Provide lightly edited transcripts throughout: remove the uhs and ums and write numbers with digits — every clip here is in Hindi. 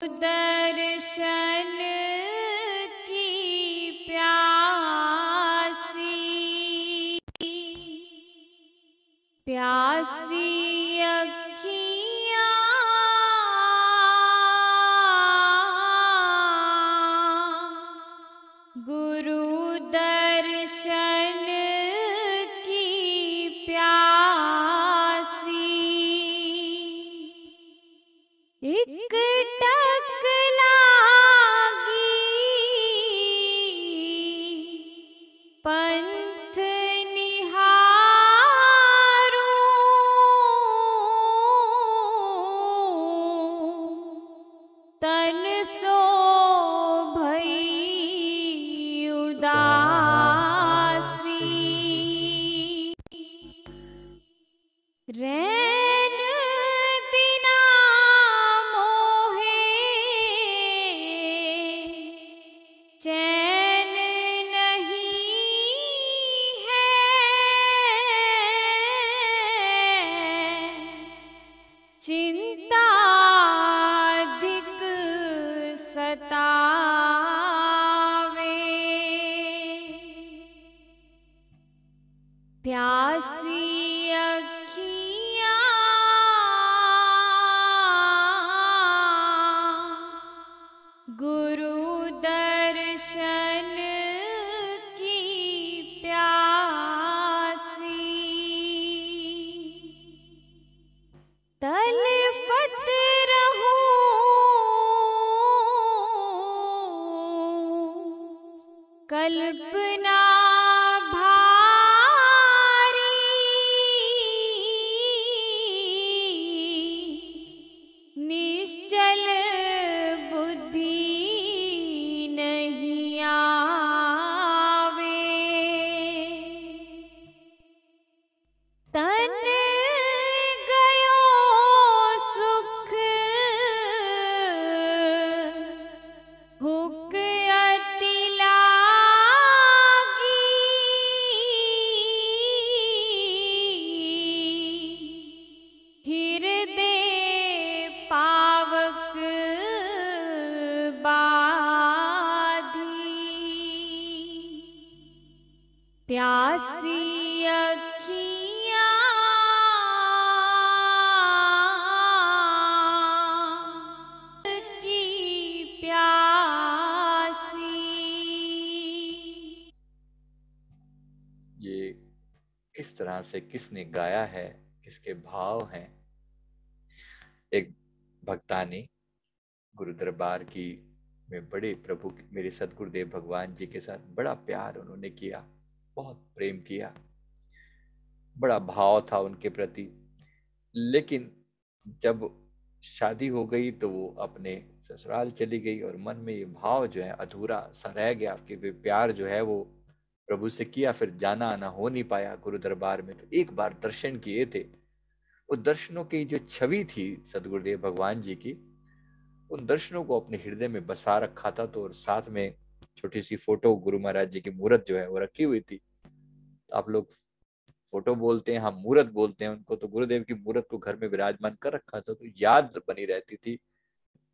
दर्शन की प्यासी प्यासी अखियाँ गुरु दर्शन की प्यासी एक टक लागी पंथ तन सो भई उदासी रैन बिना मोहे चैन नहीं है चिंता अधिक सतावे प्यासी अखियाँ गुरु दर्शन की प्यासी तलफत रहूं कल्पना निश्चल बुद्धि नहीं आवे तन गयो सुख हुक अति लागी हृदय पावक बाधी प्यासी अखियाँ की प्यासी। ये किस तरह से किसने गाया है, किसके भाव हैं। एक भक्तानी गुरु दरबार की में बड़े प्रभु मेरे सदगुरुदेव भगवान जी के साथ बड़ा प्यार उन्होंने किया, बहुत प्रेम किया, बड़ा भाव था उनके प्रति। लेकिन जब शादी हो गई तो वो अपने ससुराल चली गई और मन में ये भाव जो है अधूरा सा रह गया कि वे प्यार जो है वो प्रभु से किया, फिर जाना आना हो नहीं पाया गुरु दरबार में। तो एक बार दर्शन किए थे, वो दर्शनों की जो छवि थी सदगुरुदेव भगवान जी की, उन दर्शनों को अपने हृदय में बसा रखा था। तो और साथ में छोटी सी फोटो गुरु महाराज जी की मूर्त जो है वो रखी हुई थी। तो आप लोग फोटो बोलते हैं, हम मूर्त बोलते हैं उनको। तो गुरुदेव की मूर्त को घर में विराजमान कर रखा था, तो याद बनी रहती थी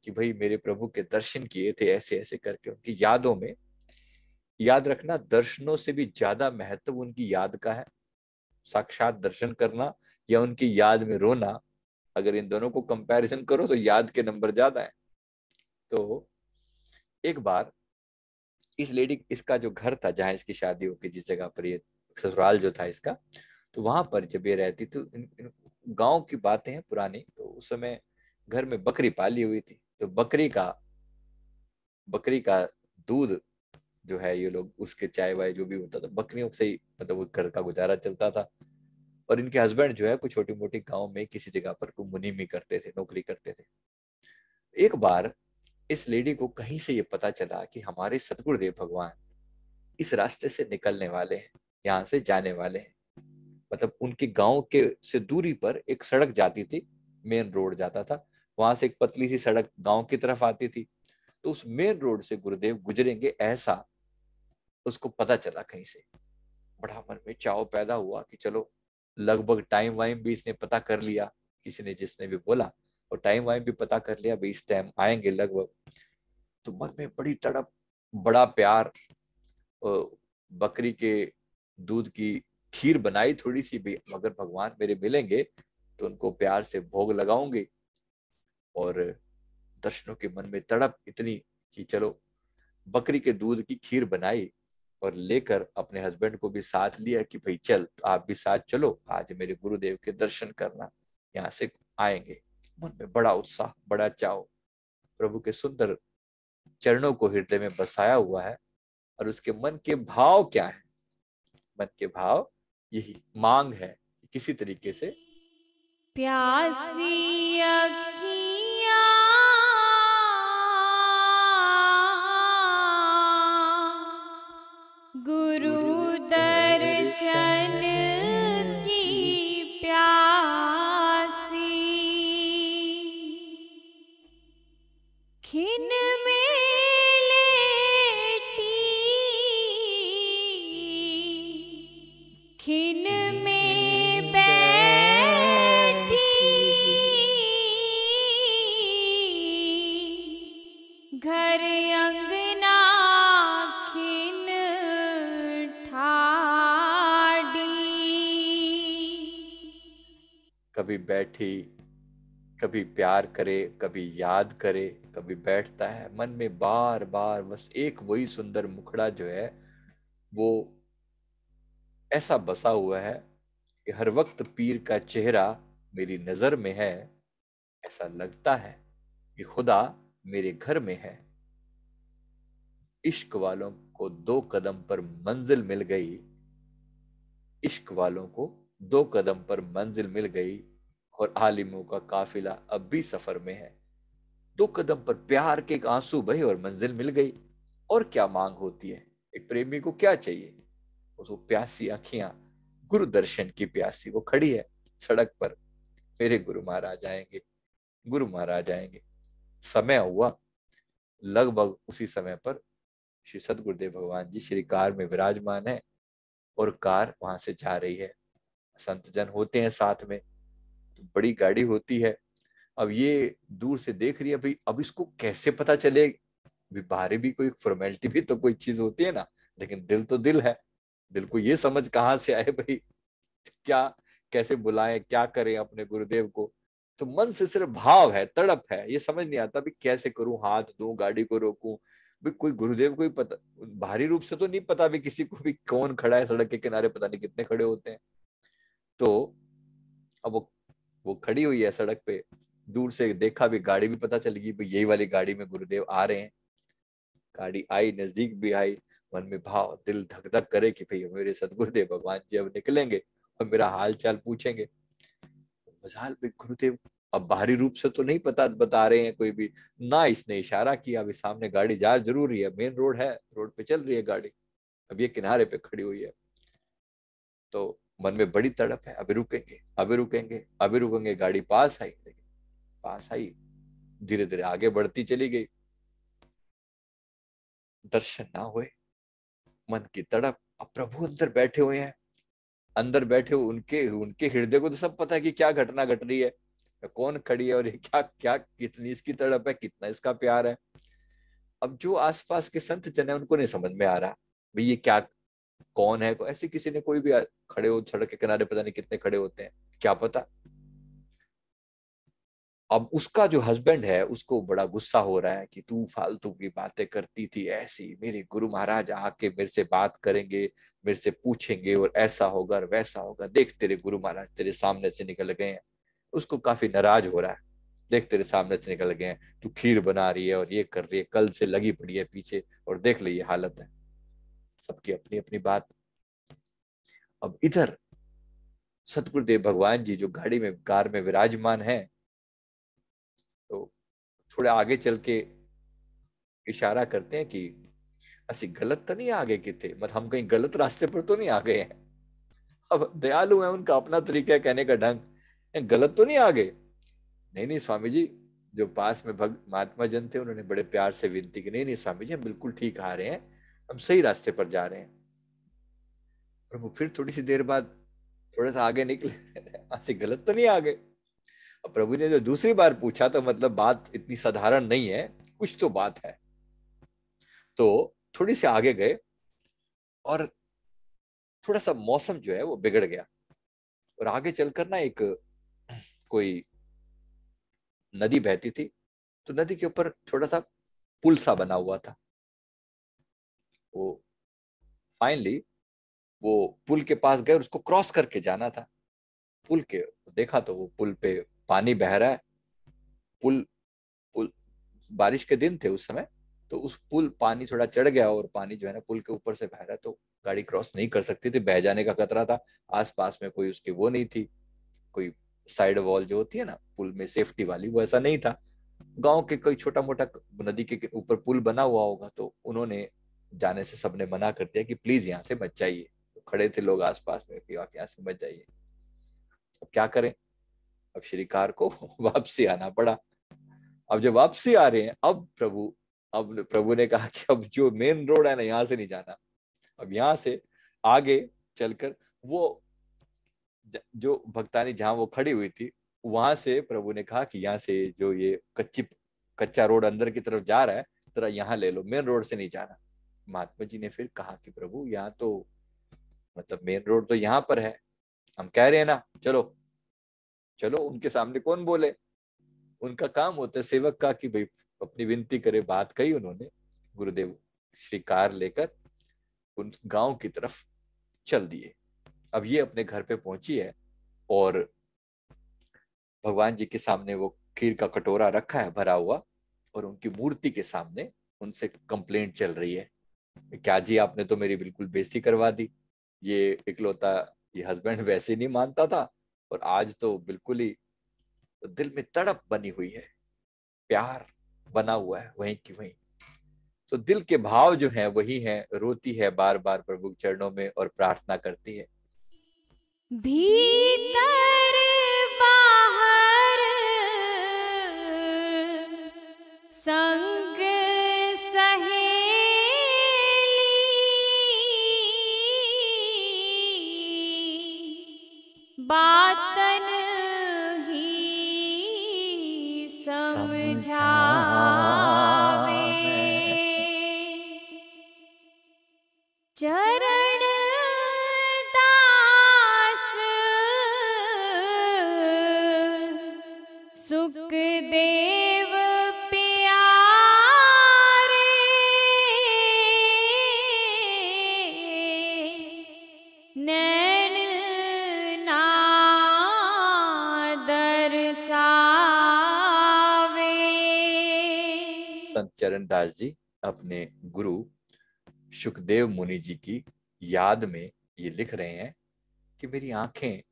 कि भाई मेरे प्रभु के दर्शन किए थे ऐसे ऐसे करके। उनकी यादों में, याद रखना, दर्शनों से भी ज्यादा महत्व उनकी याद का है। साक्षात दर्शन करना या उनकी याद में रोना, अगर इन दोनों को कंपैरिजन करो तो याद के नंबर ज्यादा है। तो एक बार इस लेडी, इसका जो घर था जहां इसकी शादी होगी, जिस जगह पर ये ससुराल जो था इसका, तो वहां पर जब ये रहती तो इन गांव की बातें हैं पुरानी। तो उस समय घर में बकरी पाली हुई थी। तो बकरी का दूध जो है, ये लोग उसके चाय वाय जो भी होता था बकरियों से ही, मतलब वो घर का गुजारा चलता था। और इनके हस्बैंड जो है कुछ छोटी मोटी गांव में किसी जगह पर मुनीमी करते थे, नौकरी करते थे। एक बार इस लेडी को कहीं से ये पता चला कि हमारे सदगुरुदेव भगवान इस रास्ते से निकलने वाले हैं, यहाँ से जाने वाले हैं। मतलब उनके गांव के से दूरी पर एक सड़क जाती थी, मेन रोड जाता था। वहां से एक पतली सी सड़क गांव की तरफ आती थी। तो उस मेन रोड से गुरुदेव गुजरेंगे ऐसा उसको पता चला कहीं से। बड़ा मन में चाव पैदा हुआ कि चलो, लगभग टाइम वाइम भी इसने पता कर लिया, किसी ने जिसने भी बोला। और टाइम वाइम भी पता कर लिया, भाई इस टाइम आएंगे लगभग। तो मन में बड़ी तड़प, बड़ा प्यार। बकरी के दूध की खीर बनाई थोड़ी सी भी, मगर भगवान मेरे मिलेंगे तो उनको प्यार से भोग लगाऊंगी। और दर्शनों के मन में तड़प इतनी कि चलो बकरी के दूध की खीर बनाई और लेकर अपने हस्बैंड को भी साथ लिया कि भाई चल आप भी साथ चलो, आज मेरे गुरुदेव के दर्शन करना, यहाँ से आएंगे। मन में बड़ा उत्साह, बड़ा चाव, प्रभु के सुंदर चरणों को हृदय में बसाया हुआ है। और उसके मन के भाव क्या है? मन के भाव यही मांग है, किसी तरीके से प्यासी अखियाँ गुरु दर्शन की प्यासी, खिन में लेटी खिन में बैठी घर अंगना खिन ठाड़ी। कभी बैठी, कभी प्यार करे, कभी याद करे, कभी बैठता है, मन में बार बार बस एक वही सुंदर मुखड़ा जो है वो ऐसा बसा हुआ है कि हर वक्त पीर का चेहरा मेरी नजर में है। ऐसा लगता है कि खुदा मेरे घर में है। इश्क वालों को दो कदम पर मंजिल मिल गई, इश्क वालों को दो कदम पर मंजिल मिल गई, और आलिमों का काफिला अब भी सफर में है। दो कदम पर प्यार के एक आंसू बहे और मंजिल मिल गई। और क्या मांग होती है? एक प्रेमी को क्या चाहिए? वो प्यासी आंखियां, गुरु दर्शन की प्यासी, वो खड़ी है सड़क पर। मेरे गुरु महाराज आएंगे, गुरु महाराज आएंगे। समय हुआ, लगभग उसी समय पर श्री सदगुरुदेव भगवान जी श्री कार में विराजमान है और कार वहां से जा रही है। संत जन होते हैं साथ में, तो बड़ी गाड़ी होती है। अब ये दूर से देख रही है, भाई अब इसको कैसे पता चले? बाहरी भी कोई फॉर्मेलिटी भी तो कोई चीज होती है ना, लेकिन दिल तो दिल है। दिल को ये समझ कहाँ से आए भाई, क्या कैसे बुलाएं, क्या करें अपने गुरुदेव को? तो मन से सिर्फ भाव है, तड़प है, ये समझ नहीं आता भी कैसे करूं, हाथ दूं, गाड़ी को रोकूं। भी कोई गुरुदेव को ही पता, बाहरी रूप से तो नहीं पता भी किसी को भी कौन खड़ा है सड़क के किनारे, पता नहीं कितने खड़े होते हैं। तो अब वो खड़ी हुई है सड़क पे, दूर से देखा भी, गाड़ी भी पता चल गई भाई यही वाली गाड़ी में गुरुदेव आ रहे हैं। गाड़ी आई, नजदीक भी आई, मन में भाव, दिल धक धक करे कि भाई मेरे सदगुरुदेव भगवान जी अब निकलेंगे और मेरा हाल चाल पूछेंगे। मजाल भाई गुरुदेव अब बाहरी रूप से तो नहीं पता बता रहे हैं कोई भी ना। इसने इशारा किया, अभी सामने गाड़ी जा जरूर रही है, मेन रोड है, रोड पे चल रही है गाड़ी, अब ये किनारे पे खड़ी हुई है। तो मन में बड़ी तड़प है, अभी रुकेंगे, अभी रुकेंगे, अभी रुकेंगे। गाड़ी पास आई, लेकिन पास आई, धीरे धीरे आगे बढ़ती चली गई। दर्शन ना हुए, मन की तड़प। अब प्रभु अंदर बैठे हुए हैं, अंदर बैठे हुए उनके उनके हृदय को तो सब पता है कि क्या घटना घट रही है, कौन खड़ी है और ये क्या क्या, कितनी इसकी तड़प है, कितना इसका प्यार है। अब जो आसपास के संत जन है उनको नहीं समझ में आ रहा भाई ये क्या, कौन है। ऐसे किसी ने कोई भी खड़े हो सड़क के किनारे, पता नहीं कितने खड़े होते हैं, क्या पता। अब उसका जो हस्बैंड है उसको बड़ा गुस्सा हो रहा है कि तू फालतू की बातें करती थी ऐसी, मेरे गुरु महाराज आके मेरे से बात करेंगे, मेरे से पूछेंगे और ऐसा होगा और वैसा होगा, देख तेरे गुरु महाराज तेरे सामने से निकल गए हैं। उसको काफी नाराज हो रहा है, देख तेरे सामने से निकल गए हैं, तू खीर बना रही है और ये कर रही है, कल से लगी पड़ी है पीछे, और देख ले ये हालत है। सबकी अपनी अपनी बात। अब इधर सतगुरुदेव भगवान जी जो गाड़ी में, कार में विराजमान है, तो थोड़े आगे चल के इशारा करते हैं कि असि गलत तो नहीं आ गए किते, मतलब हम कहीं गलत रास्ते पर तो नहीं आ गए हैं। अब दयालु है, उनका अपना तरीका है कहने का ढंग, गलत तो नहीं आ गए? नहीं नहीं स्वामी जी। जो पास में भक्त महात्मा जन थे उन्होंने बड़े प्यार से विनती की, नहीं नहीं स्वामी जी हम बिल्कुल ठीक आ रहे हैं, हम सही रास्ते पर जा रहे हैं। प्रभु फिर थोड़ी सी देर बाद थोड़ा सा आगे निकले, असि गलत तो नहीं आ गए? अब प्रभु ने जो दूसरी बार पूछा तो मतलब बात इतनी साधारण नहीं है, कुछ तो बात है। तो थोड़ी सी आगे गए और थोड़ा सा मौसम जो है वो बिगड़ गया, और आगे चलकर ना एक कोई नदी बहती थी। तो नदी के ऊपर छोटा सा पुल सा बना हुआ था। वो फाइनली वो पुल के पास गए और उसको क्रॉस करके जाना था। पुल के देखा तो वो पुल पे पानी बह रहा है। पुल पुल बारिश के दिन थे उस समय, तो उस पुल पानी थोड़ा चढ़ गया और पानी जो है ना पुल के ऊपर से बह रहा है, तो गाड़ी क्रॉस नहीं कर सकती थी, बह जाने का खतरा था। आसपास में कोई उसकी वो नहीं थी, कोई साइड वॉल जो होती है ना पुल में सेफ्टी वाली, वो ऐसा नहीं था। गांव के कोई छोटा मोटा नदी के ऊपर पुल बना हुआ होगा, तो उन्होंने जाने से सबने मना कर दिया कि प्लीज यहाँ से मत जाइए। तो खड़े थे लोग आसपास में कि आप यहाँ से मत जाइए। अब क्या करें, अब श्रीकार को वापसी आना पड़ा। अब जब वापसी आ रहे हैं, अब प्रभु ने कहा कि अब जो मेन रोड है ना यहाँ से नहीं जाना। अब यहाँ से आगे चलकर वो जो भक्तानी जहां वो खड़ी हुई थी, वहां से प्रभु ने कहा कि यहाँ से जो ये कच्चा रोड अंदर की तरफ जा रहा है, जरा यहाँ ले लो, मेन रोड से नहीं जाना। महात्मा जी ने फिर कहा कि प्रभु यहाँ तो मतलब मेन रोड तो यहाँ पर है, हम कह रहे हैं ना, चलो चलो। उनके सामने कौन बोले, उनका काम होता है सेवक का कि भाई अपनी विनती करे। बात कही उन्होंने, गुरुदेव श्री कार लेकर उन गांव की तरफ चल दिए। अब ये अपने घर पे पहुंची है और भगवान जी के सामने वो खीर का कटोरा रखा है भरा हुआ, और उनकी मूर्ति के सामने उनसे कंप्लेंट चल रही है, क्या जी आपने तो मेरी बिल्कुल बेइज्जती करवा दी। ये इकलौता ये हस्बैंड वैसे नहीं मानता था, और आज तो बिल्कुल ही दिल में तड़प बनी हुई है, प्यार बना हुआ है वहीं की वहीं। तो दिल के भाव जो है वही है, रोती है बार बार प्रभु के चरणों में और प्रार्थना करती है। भीतर बाहर संग सहेली बातन ही समझावे। चरण दास सुखदेव प्यारे नैन नादर सावे। संत चरण दास जी अपने गुरु सुखदेव मुनि जी की याद में ये लिख रहे हैं कि मेरी आंखें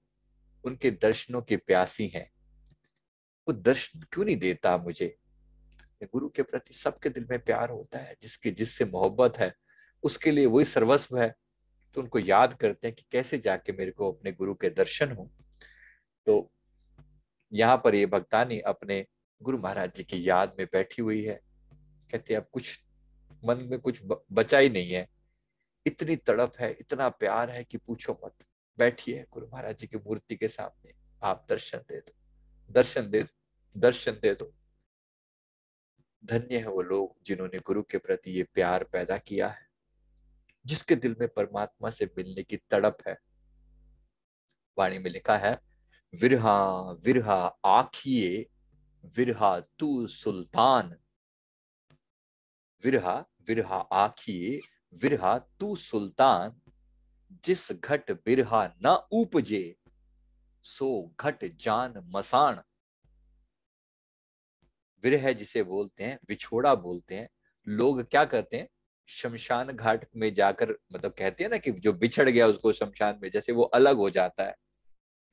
उनके दर्शनों की प्यासी हैं, वो दर्शन क्यों नहीं देता मुझे। गुरु के प्रति सबके दिल में प्यार होता है, जिसके जिससे मोहब्बत है उसके लिए वही सर्वस्व है। तो उनको याद करते हैं कि कैसे जाके मेरे को अपने गुरु के दर्शन हो। तो यहाँ पर ये भक्तानी अपने गुरु महाराज जी की याद में बैठी हुई है। कहते अब कुछ मन में कुछ बचा ही नहीं है, इतनी तड़प है, इतना प्यार है कि पूछो मत। बैठिए गुरु महाराज जी की मूर्ति के सामने, आप दर्शन दे दो, दर्शन दे दो, दर्शन दे दो। धन्य है वो लोग जिन्होंने गुरु के प्रति ये प्यार पैदा किया है, जिसके दिल में परमात्मा से मिलने की तड़प है। वाणी में लिखा है, विरहा विरहा आखिए विरहा तू सुल्तान। विरहा विरहा आखिए विरहा तू सुल्तान, जिस घट बिरहा न उपजे सो घट जान मसान। विरह जिसे बोलते हैं, विछोड़ा बोलते हैं। लोग क्या करते हैं, शमशान घाट में जाकर मतलब कहते हैं ना कि जो बिछड़ गया उसको शमशान में जैसे वो अलग हो जाता है,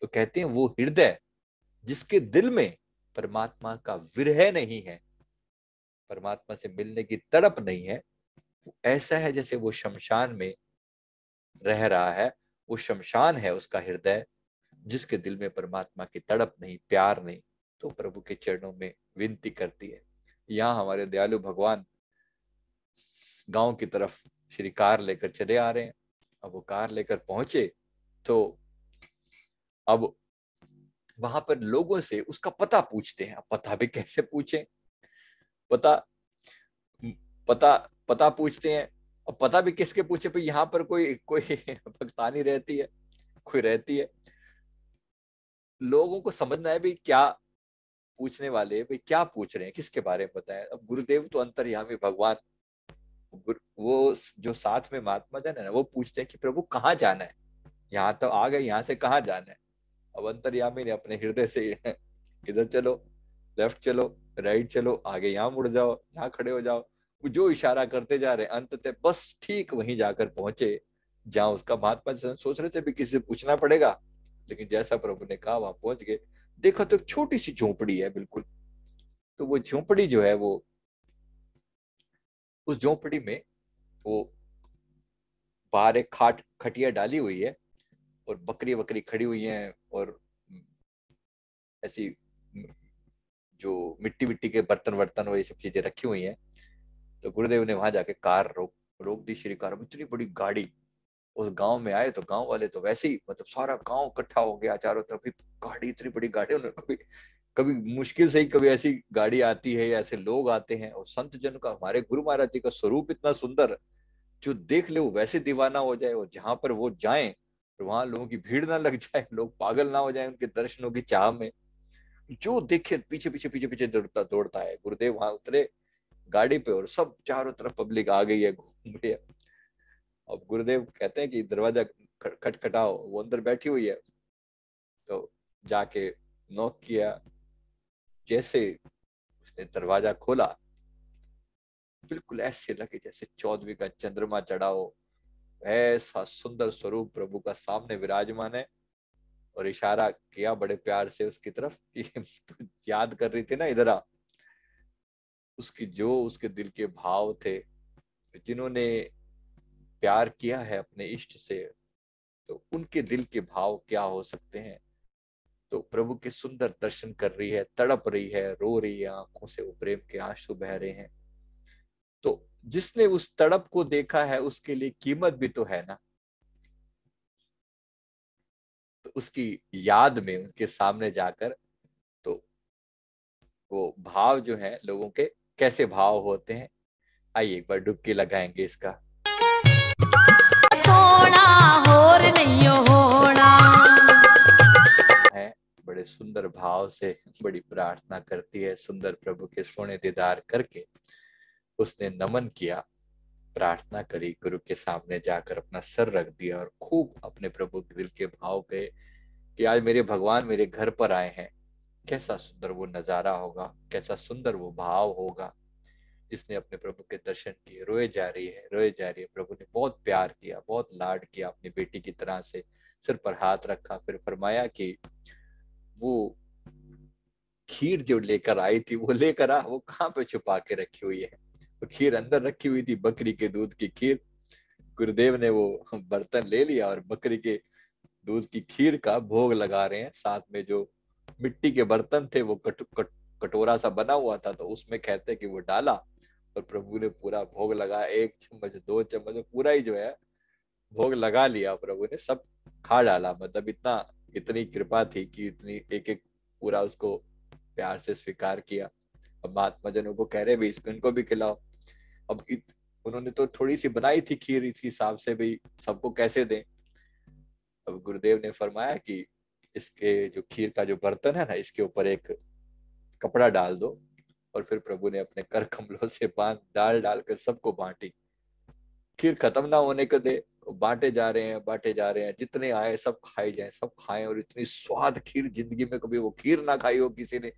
तो कहते हैं वो हृदय जिसके दिल में परमात्मा का विरह नहीं है, परमात्मा से मिलने की तड़प नहीं है, वो ऐसा है जैसे वो शमशान में रह रहा है। वो शमशान है उसका हृदय, जिसके दिल में परमात्मा की तड़प नहीं, प्यार नहीं। तो प्रभु के चरणों में विनती करती है। यहाँ हमारे दयालु भगवान गांव की तरफ श्री कार लेकर चले आ रहे हैं। अब वो कार लेकर पहुंचे तो अब वहां पर लोगों से उसका पता पूछते हैं। अब पता भी कैसे पूछें, पता पता पता पूछते हैं। अब पता भी किसके पूछे, भाई यहाँ पर कोई कोई भक्तानी रहती है, कोई रहती है, लोगों को समझना है भाई क्या पूछने वाले, भाई क्या पूछ रहे हैं, किसके बारे में बताएं। अब गुरुदेव तो अंतर्यामी भगवान, वो जो साथ में महात्मा जन है ना, वो पूछते हैं कि प्रभु कहाँ जाना है, यहाँ तो आ गए, यहाँ से कहाँ जाना है। अब अंतर्यामी ने अपने हृदय से इधर चलो, लेफ्ट चलो, राइट चलो, आगे यहाँ मुड़ जाओ, यहाँ खड़े हो जाओ, वो जो इशारा करते जा रहे, अंततः बस ठीक वहीं जाकर पहुंचे जहां उसका महात्मा जन सोच रहे थे भी किसी से पूछना पड़ेगा, लेकिन जैसा प्रभु ने कहा वहां पहुंच गए। देखो तो एक छोटी सी झोपड़ी है बिल्कुल, तो वो झोपड़ी जो है वो, उस झोपड़ी में वो बाहर एक खटिया डाली हुई है, और बकरी वकरी खड़ी हुई हैं, और ऐसी जो मिट्टी मिट्टी के बर्तन वर्तन और ये सब चीजें रखी हुई हैं। तो गुरुदेव ने वहां जाके कार रोक रोक दी। श्री कार, इतनी बड़ी गाड़ी। उस गांव में आए तो गांव वाले तो वैसे ही, मतलब सारा गांव इकट्ठा हो गया चारों तरफ, गाड़ी, इतनी बड़ी गाड़ी। उन्होंने कभी कभी मुश्किल से ही कभी ऐसी गाड़ी आती है या ऐसे लोग आते हैं। और संत जन का, हमारे गुरु महाराज जी का स्वरूप इतना सुंदर, जो देख ले वो वैसे दीवाना हो जाए, और जहां पर वो जाएं तो वहां लोगों की भीड़ ना लग जाए, लोग पागल ना हो जाए उनके दर्शनों की चाह में। जो देखे पीछे पीछे पीछे पीछे दौड़ता दौड़ता है। गुरुदेव वहां उतरे गाड़ी पे, और सब चारों तरफ पब्लिक आ गई है, घूम रही है। अब गुरुदेव कहते हैं कि दरवाजा खटखटाओ, वो अंदर बैठी हुई है। तो जाके नॉक किया, जैसे उसने दरवाजा खोला, बिल्कुल ऐसे लगे जैसे 14वीं का चंद्रमा चढ़ा हो, ऐसा सुंदर स्वरूप प्रभु का सामने विराजमान है। और इशारा किया बड़े प्यार से उसकी तरफ कि याद कर रही थी ना, इधर आ। उसकी जो उसके दिल के भाव थे, जिन्होंने प्यार किया है अपने इष्ट से, तो उनके दिल के भाव क्या हो सकते हैं। तो प्रभु के सुंदर दर्शन कर रही है, तड़प रही है, रो रही है, आंखों से वो प्रेम के आंसू बह रहे हैं। तो जिसने उस तड़प को देखा है उसके लिए कीमत भी तो है ना। तो उसकी याद में उसके सामने जाकर, तो वो भाव जो है लोगों के, कैसे भाव होते हैं, आइए एक बार डुबकी लगाएंगे इसका। सोना होर नहीं होना है, बड़े सुंदर भाव से बड़ी प्रार्थना करती है, सुंदर प्रभु के सोने दीदार करके उसने नमन किया, प्रार्थना करी, गुरु के सामने जाकर अपना सर रख दिया, और खूब अपने प्रभु के दिल के भाव गए कि आज मेरे भगवान मेरे घर पर आए हैं। कैसा सुंदर वो नजारा होगा, कैसा सुंदर वो भाव होगा। इसने अपने प्रभु के दर्शन किए, रोए जा रही है, रोए जा रही है। प्रभु ने बहुत प्यार किया, बहुत लाड किया अपनी बेटी की तरह से, सिर पर हाथ रखा, फिर फरमाया कि वो खीर जो लेकर आई थी, वो लेकर आ, वो कहाँ पे छुपा के रखी हुई है। वो खीर अंदर रखी हुई थी, बकरी के दूध की खीर। गुरुदेव ने वो बर्तन ले लिया और बकरी के दूध की खीर का भोग लगा रहे हैं। साथ में जो मिट्टी के बर्तन थे, वो कटोरा सा बना हुआ था, तो उसमें कहते कि वो डाला, और प्रभु ने पूरा भोग लगाया। 1 चम्मच 2 चम्मच पूरा ही जो है भोग लगा लिया प्रभु ने, सब खा डाला। मतलब इतना, इतनी कृपा थी कि इतनी एक एक पूरा उसको प्यार से स्वीकार किया। अब महात्मा जनों को कह रहे भी इसको, इनको भी खिलाओ। अब उन्होंने तो थोड़ी सी बनाई थी खीर, इस हिसाब से भी सबको कैसे दें। अब गुरुदेव ने फरमाया कि इसके जो खीर का जो बर्तन है ना, इसके ऊपर एक कपड़ा डाल दो। और फिर प्रभु ने अपने कर कमलों से बांध डाल डाल कर सबको बांटी। खीर खत्म ना होने को दे, बांटे जा रहे हैं, बांटे जा रहे हैं, जितने आए सब खाए जाए, सब खाएं। और इतनी स्वाद खीर, जिंदगी में कभी वो खीर ना खाई हो किसी ने।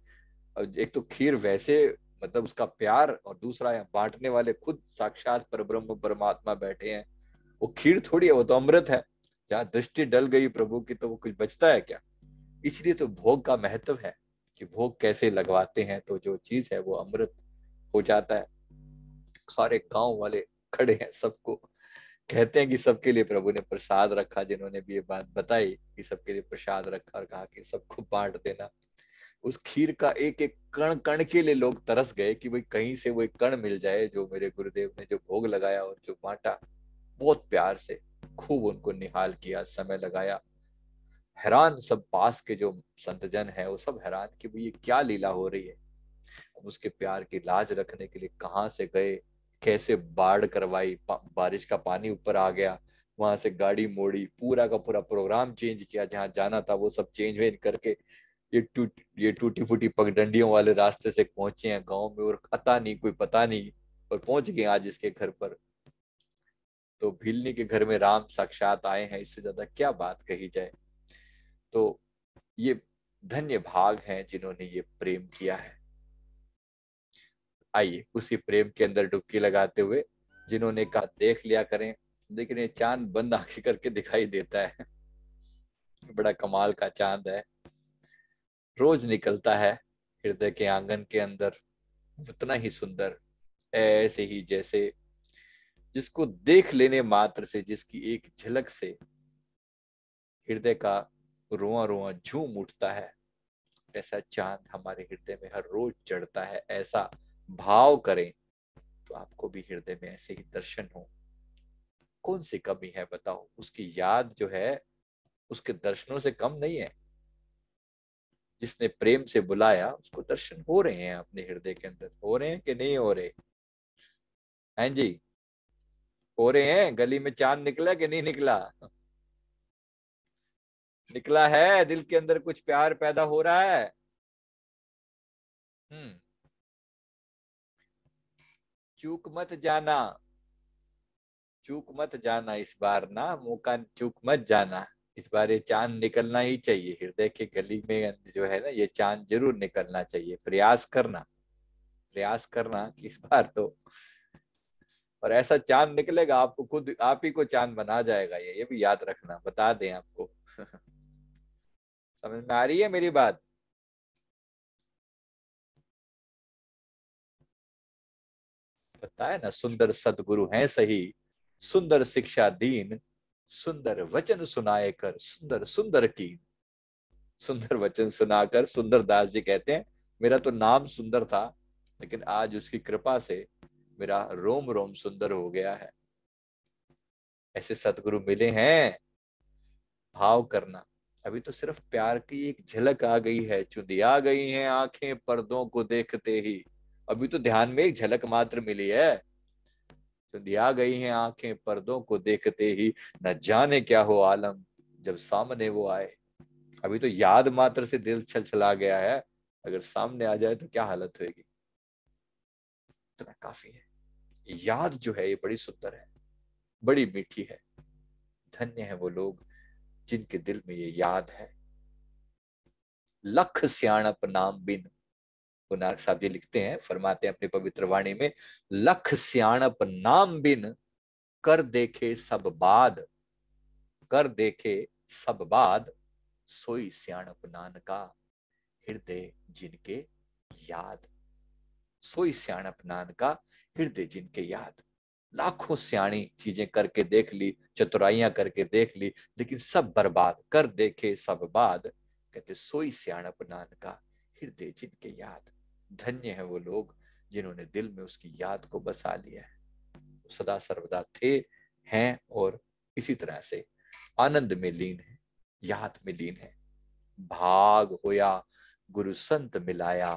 और एक तो खीर वैसे, मतलब उसका प्यार, और दूसरा यहाँ बांटने वाले खुद साक्षात परब्रह्म परमात्मा बैठे हैं। वो खीर थोड़ी है, वो तो अमृत है। जहाँ दृष्टि डल गई प्रभु की, तो वो कुछ बचता है क्या। इसलिए तो भोग का महत्व है, कि भोग कैसे लगवाते हैं तो जो चीज है वो अमृत हो जाता है। सारे गांव वाले खड़े हैं, सबको कहते हैं कि सबके लिए प्रभु ने प्रसाद रखा। जिन्होंने भी ये बात बताई कि सबके लिए प्रसाद रखा, और कहा कि सबको बांट देना। उस खीर का एक एक कण कण के लिए लोग तरस गए कि भाई कहीं से वो एक कण मिल जाए, जो मेरे गुरुदेव ने जो भोग लगाया और जो बांटा, बहुत प्यार से खूब उनको निहाल किया, समय लगाया। हैरान, सब पास के जो संतजन है वो सब हैरान कि भाई ये क्या लीला हो रही है। अब उसके प्यार की लाज रखने के लिए कहाँ से गए, कैसे बाढ़ करवाई, बारिश का पानी ऊपर आ गया, वहां से गाड़ी मोड़ी, पूरा का पूरा प्रोग्राम चेंज किया, जहाँ जाना था वो सब चेंज वेंज करके ये टूटी फूटी पगडंडियों वाले रास्ते से पहुंचे हैं गांव में, और पता नहीं कोई पता नहीं, और पहुंच गए आज इसके घर पर। तो भिलनी के घर में राम साक्षात आए हैं, इससे ज्यादा क्या बात कही जाए। तो ये धन्य भाग हैं जिन्होंने ये प्रेम किया है। आइए उसी प्रेम के अंदर डुबकी लगाते हुए, जिन्होंने कहा देख लिया करें, लेकिन ये चांद बंद आंखें करके दिखाई देता है, बड़ा कमाल का चांद है, रोज निकलता है हृदय के आंगन के अंदर, उतना ही सुंदर, ऐसे ही जैसे जिसको देख लेने मात्र से, जिसकी एक झलक से हृदय का रोआ रोआ झूम उठता है, ऐसा चांद हमारे हृदय में हर रोज चढ़ता है। ऐसा भाव करें तो आपको भी हृदय में ऐसे ही दर्शन हो। कौन सी कमी है बताओ, उसकी याद जो है उसके दर्शनों से कम नहीं है। जिसने प्रेम से बुलाया उसको दर्शन हो रहे हैं, अपने हृदय के अंदर हो रहे हैं कि नहीं हो रहे हैं जी? हो रहे हैं। गली में चांद निकला कि नहीं निकला? निकला है, दिल के अंदर कुछ प्यार पैदा हो रहा है। हम्म। चूक मत जाना, चूक मत जाना, इस बार ना मौका चूक मत जाना। इस बार ये चांद निकलना ही चाहिए, हृदय के गली में जो है ना, ये चांद जरूर निकलना चाहिए। प्रयास करना, प्रयास करना कि इस बार तो, और ऐसा चांद निकलेगा आपको खुद आप ही को चांद बना जाएगा। ये भी याद रखना, बता दें आपको। समझ में आ रही है मेरी बात? बताया ना, सुंदर सदगुरु हैं सही, सुंदर शिक्षा दीन, सुंदर वचन सुनाए कर सुंदर सुंदर की। सुंदर वचन सुनाकर सुंदर दास जी कहते हैं, मेरा तो नाम सुंदर था, लेकिन आज उसकी कृपा से मेरा रोम रोम सुंदर हो गया है। ऐसे सतगुरु मिले हैं। भाव करना। अभी तो सिर्फ प्यार की एक झलक आ गई है, चुंधिया गई हैं आंखें पर्दों को देखते ही। अभी तो ध्यान में एक झलक मात्र मिली है, चुंधिया गई हैं आंखें पर्दों को देखते ही, न जाने क्या हो आलम जब सामने वो आए। अभी तो याद मात्र से दिल छलछला गया है, अगर सामने आ जाए तो क्या हालत होगी। इतना काफी है। याद जो है ये बड़ी सुंदर है, बड़ी मीठी है। धन्य है वो लोग जिनके दिल में ये याद है। लख सियाणप नाम बिन, नानक साहब जी लिखते हैं, फरमाते हैं अपनी पवित्र वाणी में, लख सियाणप नाम बिन कर देखे सब बाद, कर देखे सब बाद, सोई सियाणप नानका हृदय जिनके याद। सोई सियाणप नानका हृदय जिनके याद। लाखों सियाणी चीजें करके देख ली, चतुराइयां करके देख ली, लेकिन सब बर्बाद कर देखे सब बाद, कहते सोई सियाणप नानका हृदय जिनके याद। धन्य है वो लोग जिन्होंने दिल में उसकी याद को बसा लिया है। सदा सर्वदा थे, हैं, और इसी तरह से आनंद में लीन है, याद में लीन है। भाग होया गुरु संत मिलाया,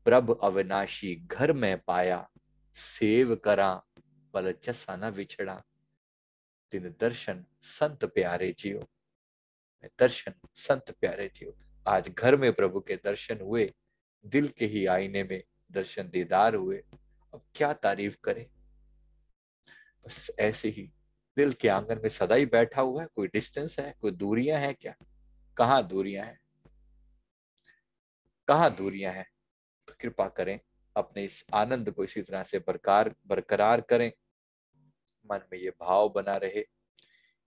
प्रभ अविनाशी घर में पाया, सेव करा पल जसा न विछड़ा, तिन दर्शन संत प्यारे जियो। दर्शन संत प्यारे जियो। आज घर में प्रभु के दर्शन हुए, दिल के ही आईने में दर्शन दीदार हुए, अब क्या तारीफ करें। बस ऐसे ही दिल के आंगन में सदा ही बैठा हुआ है। कोई डिस्टेंस है, कोई दूरियां हैं क्या? कहाँ दूरियां हैं, कहाँ दूरियां हैं? तो कृपा करें अपने इस आनंद को इसी तरह से बरकरार करें। मन में ये भाव बना रहे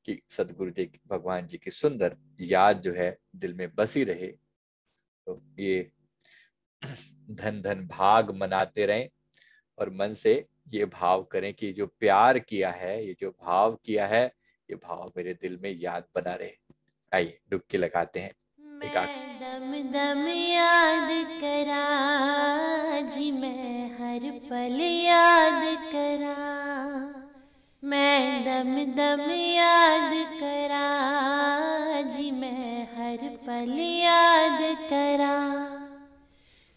कि सदगुरु जी भगवान जी की सुंदर याद जो है दिल में बसी रहे। तो ये धन धन भाग मनाते रहें, और मन से ये भाव करें कि जो प्यार किया है, ये जो भाव किया है, ये भाव मेरे दिल में याद बना रहे। आइए डुबकी लगाते हैं। एक मैं दम दम याद करा जी, मैं हर पल याद करा। मैं दम दम याद करा जी, मैं हर पल याद करा।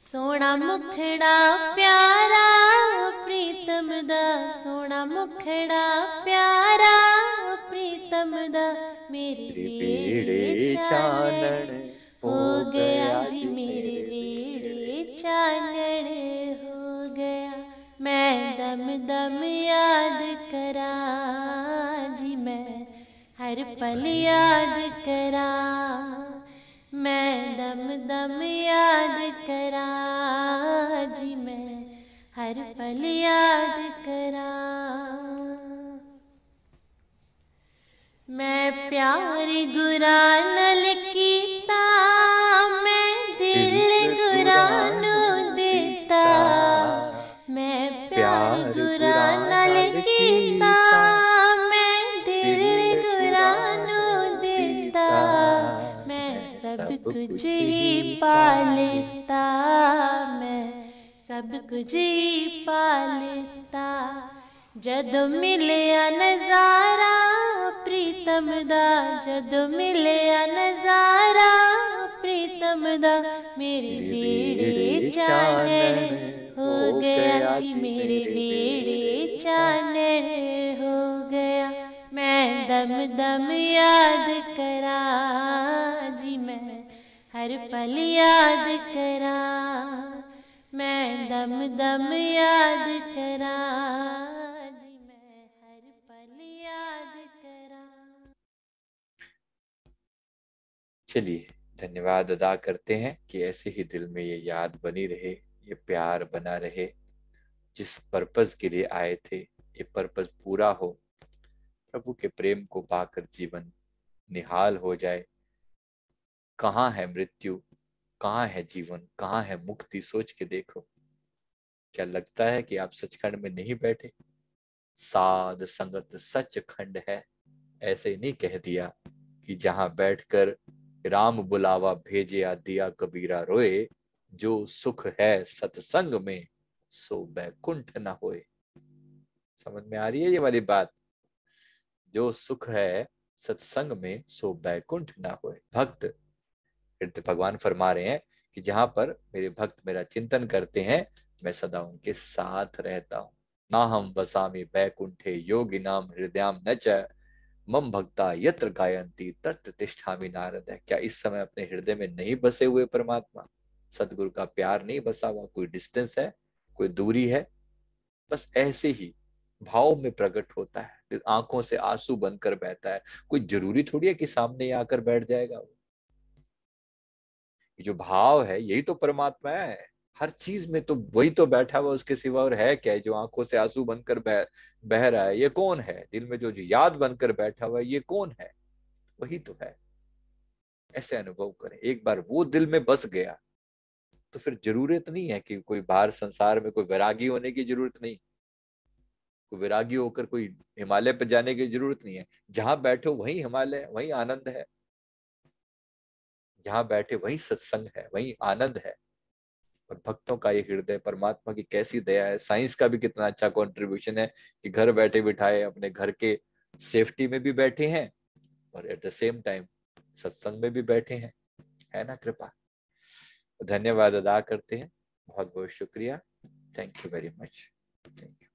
सोना मुखड़ा प्यारा प्रीतम दा, सोना मुखड़ा प्यारा प्रीतम दा, मेरे वेड़े चानन हो गया जी, मेरे वेड़े चानन हो गया। मैं दम दम याद करा जी, मैं हर पल याद करा। मैं दम दम याद करा जी, मैं हर पल याद करा। मैं प्यार गुरानल कीता, मैं दिल गुरानो देता। मैं प्यार गुरानल कीता, मैं दिल गुरानो देता। मैं सब कुछ ही पा लेता, मैं सब कुछ ही पा लेता। जदों मिलिया नज़ारा प्रीतम दा, जदों मिलिया नज़ारा प्रीतम दा, मेरे वेड़े चानन हो गया जी, मेरे वेड़े चानन हो गया। मैं दम दम याद करा जी, मैं हर पल याद करा। मैं दम दम याद करा जी, मैं हर पल याद करा। चलिए, धन्यवाद अदा करते हैं कि ऐसे ही दिल में ये याद बनी रहे, ये प्यार बना रहे। जिस पर्पस के लिए आए थे ये पर्पस पूरा हो, प्रभु के प्रेम को पाकर जीवन निहाल हो जाए। कहाँ है मृत्यु, कहाँ है जीवन, कहाँ है मुक्ति, सोच के देखो। क्या लगता है कि आप सचखंड में नहीं बैठे? साध संगत सचखंड है, ऐसे नहीं कह दिया कि जहां बैठकर राम बुलावा भेजे दिया कबीरा रोए। जो सुख है सत्संग में सो बैकुंठ न होए। समझ में आ रही है ये वाली बात? जो सुख है सत्संग में सो बैकुंठ ना होए। भक्त, फिर भगवान फरमा रहे हैं कि जहां पर मेरे भक्त मेरा चिंतन करते हैं मैं सदा उनके साथ रहता हूं। ना हम वसामि बैकुंठे योगी नाम हृदयाम न च मम भक्ता यत्र गायंती तत्र तिष्ठामि नारद। है क्या इस समय अपने हृदय में नहीं बसे हुए परमात्मा? सदगुरु का प्यार नहीं बसा हुआ? कोई डिस्टेंस है, कोई दूरी है? बस ऐसे ही भाव में प्रकट होता है, आंखों से आंसू बनकर बहता है। कोई जरूरी थोड़ी है कि सामने ही आकर बैठ जाएगा वो। ये जो भाव है यही तो परमात्मा है। हर चीज में तो वही तो बैठा हुआ, उसके सिवा और है क्या? जो आंखों से आंसू बनकर बह रहा है ये कौन है? दिल में जो याद बनकर बैठा हुआ है ये कौन है? वही तो है। ऐसे अनुभव करें, एक बार वो दिल में बस गया तो फिर जरूरत नहीं है कि कोई बाहर संसार में कोई वैरागी होने की जरूरत नहीं। कोई वैरागी होकर कोई हिमालय पर जाने की जरूरत नहीं है। जहां बैठो वहीं हिमालय, वहीं आनंद है। जहां बैठे वहीं सत्संग है, वहीं आनंद है। और भक्तों का ये हृदय, परमात्मा की कैसी दया है। साइंस का भी कितना अच्छा कंट्रीब्यूशन है कि घर बैठे बिठाए अपने घर के सेफ्टी में भी बैठे हैं और एट द सेम टाइम सत्संग में भी बैठे हैं। है ना कृपा? धन्यवाद अदा करते हैं, बहुत बहुत शुक्रिया। Thank you very much. Thank you.